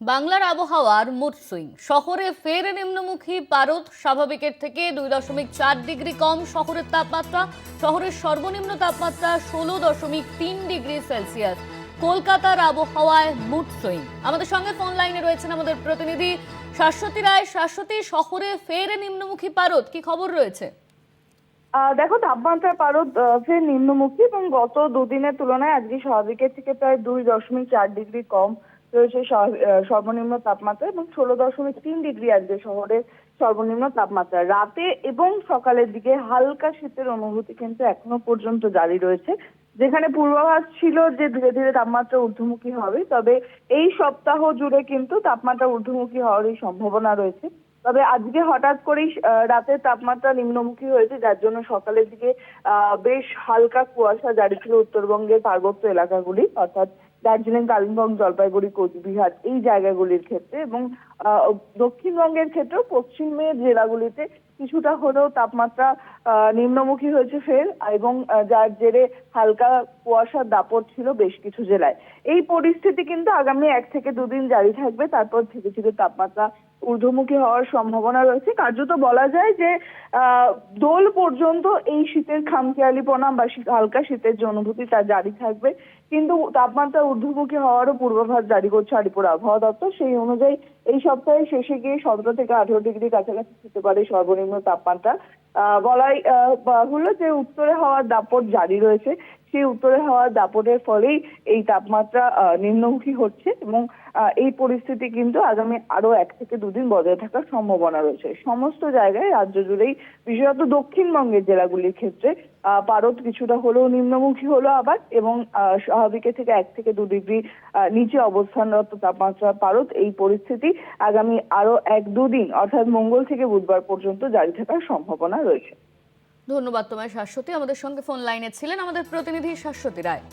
বাংলার আবহাওয়ার mood swing. শহরে ফের নিম্নমুখী পারদ, স্বাভাবিকের থেকে 2.4 ডিগ্রি কম শহরের তাপমাত্রা। শহরের সর্বনিম্ন তাপমাত্রা 16.3 ডিগ্রি সেলসিয়াস। কলকাতার আবহাওয়ায় মুড সুইং। আমাদের সঙ্গে ফোন লাইনে রয়েছেন আমাদের প্রতিনিধি শাশ্বতী রায়। শাশ্বতী, শহরে ফের নিম্নমুখী পারদ, কি খবর রয়েছে? দেখো, তাপমাত্রার পারদ ফের নিম্নমুখী এবং গত দুদিনের তুলনায় আজকে স্বাভাবিকের থেকে প্রায় 2.4 ডিগ্রি কম রয়েছে সর্বনিম্ন তাপমাত্রা, এবং 16.3 ডিগ্রি আজকে শহরের সর্বনিম্ন তাপমাত্রা। রাতে এবং সকালের দিকে হালকা শীতের অনুভূতি কিন্তু এখনো পর্যন্ত জারি রয়েছে, যেখানে পূর্বাভাস ছিল যে ধীরে ধীরে তাপমাত্রা ঊর্ধ্বমুখী হবে, তবে এই সপ্তাহ জুড়ে কিন্তু তাপমাত্রা ঊর্ধ্বমুখী হওয়ারই সম্ভাবনা রয়েছে। তবে আজকে হঠাৎ করেই রাতের তাপমাত্রা নিম্নমুখী হয়েছে, যার জন্য সকালের দিকে বেশ হালকা কুয়াশা জারি ছিল উত্তরবঙ্গের পার্বত্য এলাকাগুলি, অর্থাৎ দার্জিলিং, কালিম্পং, জলপাইগুড়ি, কোচবিহার এই জায়গাগুলির ক্ষেত্রে, এবং দক্ষিণবঙ্গের ক্ষেত্রেও পশ্চিমের জেলাগুলিতে কিছুটা হলেও তাপমাত্রা নিম্নমুখী হয়েছে ফের, এবং যার জেরে হালকা কুয়াশার দাপট ছিল বেশ কিছু জেলায়। এই পরিস্থিতি কিন্তু আগামী 1 থেকে 2 দিন জারি থাকবে, তারপর ধীরে ধীরে তাপমাত্রা ঊর্ধ্বমুখী হওয়ার সম্ভাবনা রয়েছে। কার্যত বলা যায় যে দোল পর্যন্ত এই শীতের খামখেয়ালিপনা বা হালকা শীতের যে অনুভূতি তা জারি থাকবে, কিন্তু তাপমাত্রা ঊর্ধ্বমুখী হওয়ারও পূর্বাভাস জারি করছে আলিপুর আবহাওয়া দপ্তর। সেই অনুযায়ী এই সপ্তাহের শেষে গিয়ে 17 থেকে 18 ডিগ্রি কাছাকাছি হতে পারে সর্বনিম্ন তাপমাত্রা। বলাই বাহুল্য যে উত্তরে হাওয়ার দাপট জারি রয়েছে, সেই উত্তরে হাওয়ার দাপটের ফলেই এই তাপমাত্রা নিম্নমুখী হচ্ছে, এবং এই পরিস্থিতি কিন্তু আগামী আরো 1 থেকে 2 দিন বজায় থাকার সম্ভাবনা রয়েছে সমস্ত জায়গায়, রাজ্য জুড়েই, বিশেষত দক্ষিণবঙ্গের জেলাগুলির ক্ষেত্রে পারদ কিছুটা হলেও নিম্নমুখী হলো আবার, এবং স্বাভাবিকের থেকে 1 থেকে 2 ডিগ্রি নিচে অবস্থানরত তাপমাত্রা পারদ। এই পরিস্থিতি আগামী আরো 1-2 দিন অর্থাৎ মঙ্গল থেকে বুধবার পর্যন্ত জারি থাকার সম্ভাবনা রয়েছে। ধন্যবাদ তোমায় শাশ্বতী। আমাদের সঙ্গে ফোন লাইনে ছিলেন আমাদের প্রতিনিধি শাশ্বতী রায়।